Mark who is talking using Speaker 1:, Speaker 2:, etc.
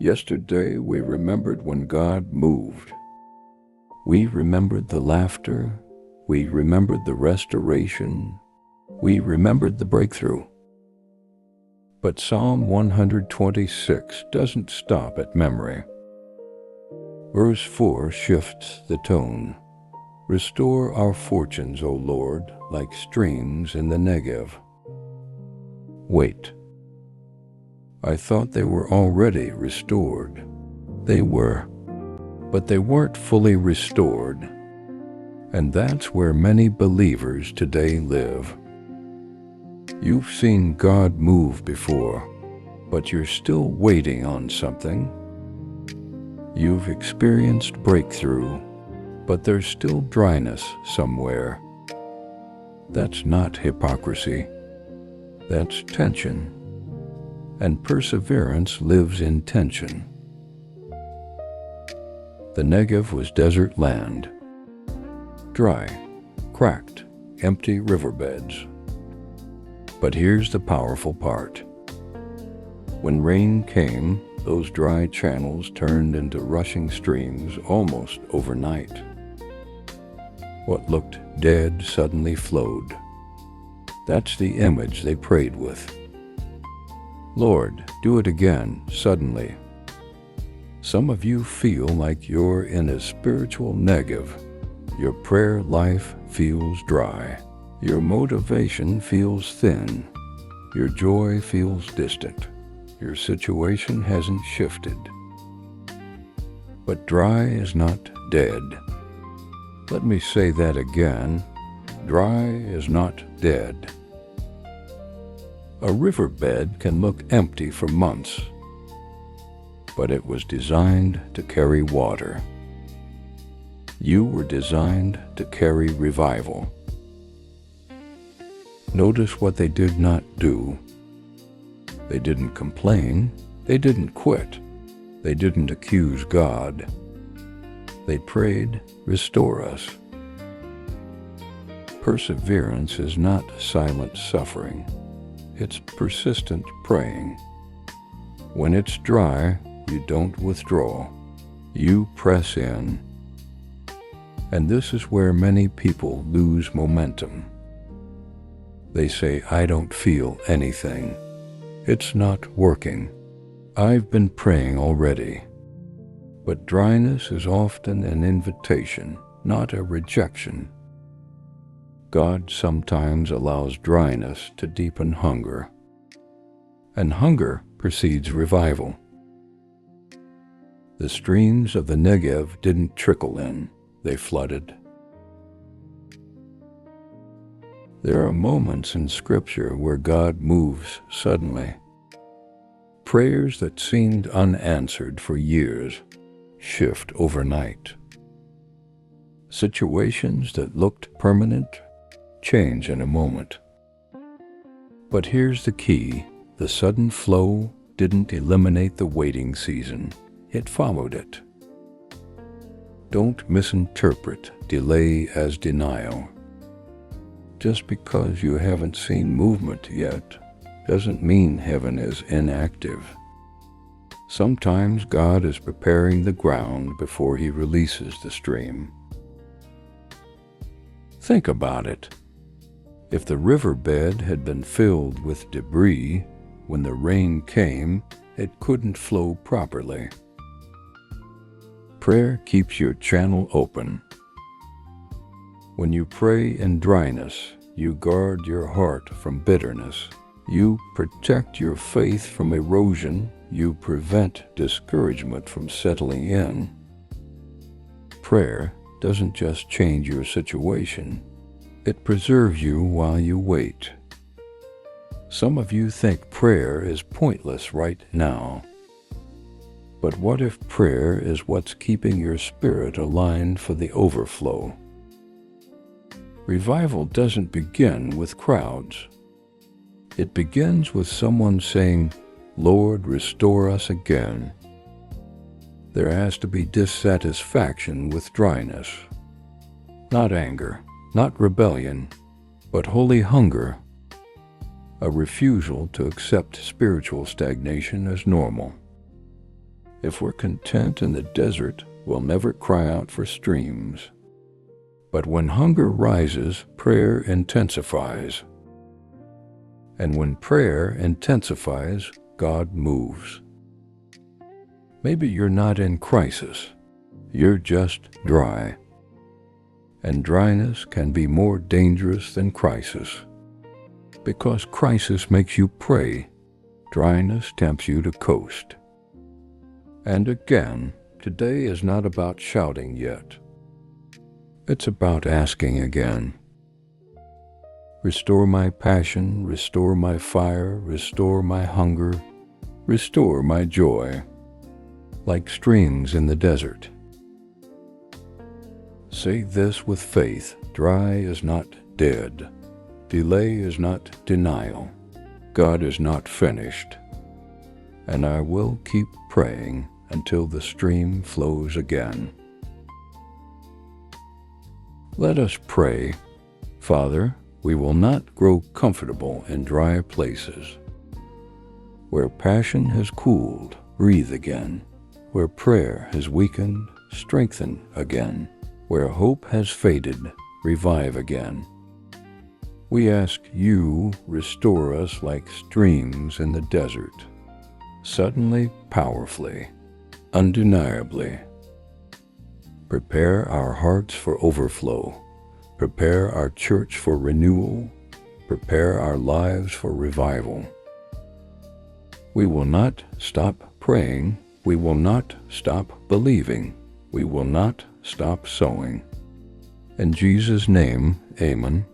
Speaker 1: Yesterday we remembered when God moved. We remembered the laughter. We remembered the restoration. We remembered the breakthrough. But Psalm 126 doesn't stop at memory. Verse 4 shifts the tone. Restore our fortunes, O Lord, like streams in the Negev. Wait. I thought they were already restored. They were, but they weren't fully restored. And that's where many believers today live. You've seen God move before, but you're still waiting on something. You've experienced breakthrough, but there's still dryness somewhere. That's not hypocrisy. That's tension. And perseverance lives in tension. The Negev was desert land. Dry, cracked, empty riverbeds. But here's the powerful part. When rain came, those dry channels turned into rushing streams almost overnight. What looked dead suddenly flowed. That's the image they prayed with. Lord, do it again, suddenly. Some of you feel like you're in a spiritual Negev. Your prayer life feels dry. Your motivation feels thin. Your joy feels distant. Your situation hasn't shifted. But dry is not dead. Let me say that again. Dry is not dead. A riverbed can look empty for months, but it was designed to carry water. You were designed to carry revival. Notice what they did not do. They didn't complain. They didn't quit. They didn't accuse God. They prayed, restore us. Perseverance is not silent suffering. It's persistent praying. When it's dry, you don't withdraw. You press in. And this is where many people lose momentum. They say, I don't feel anything. It's not working. I've been praying already. But dryness is often an invitation, not a rejection. God sometimes allows dryness to deepen hunger. And hunger precedes revival. The streams of the Negev didn't trickle in, they flooded. There are moments in Scripture where God moves suddenly. Prayers that seemed unanswered for years shift overnight. Situations that looked permanent change in a moment. But here's the key. The sudden flow didn't eliminate the waiting season. It followed it. Don't misinterpret delay as denial. Just because you haven't seen movement yet doesn't mean heaven is inactive. Sometimes God is preparing the ground before He releases the stream. Think about it. If the riverbed had been filled with debris, when the rain came, it couldn't flow properly. Prayer keeps your channel open. When you pray in dryness, you guard your heart from bitterness. You protect your faith from erosion. You prevent discouragement from settling in. Prayer doesn't just change your situation. It preserves you while you wait. Some of you think prayer is pointless right now. But what if prayer is what's keeping your spirit aligned for the overflow? Revival doesn't begin with crowds. It begins with someone saying, Lord, restore us again. There has to be dissatisfaction with dryness. Not anger, not rebellion, but holy hunger. A refusal to accept spiritual stagnation as normal. If we're content in the desert, we'll never cry out for streams. But when hunger rises, prayer intensifies. And when prayer intensifies, God moves. Maybe you're not in crisis. You're just dry. And dryness can be more dangerous than crisis. Because crisis makes you pray, dryness tempts you to coast. And again, today is not about shouting yet. It's about asking again. Restore my passion, restore my fire, restore my hunger, restore my joy, like streams in the desert. Say this with faith: dry is not dead. Delay is not denial. God is not finished. And I will keep praying until the stream flows again. Let us pray. Father, we will not grow comfortable in dry places. Where passion has cooled, breathe again. Where prayer has weakened, strengthen again. Where hope has faded, revive again. We ask you, restore us like streams in the desert, suddenly, powerfully, undeniably. Prepare our hearts for overflow. Prepare our church for renewal. Prepare our lives for revival. We will not stop praying. We will not stop believing. We will not stop sowing. In Jesus' name, amen.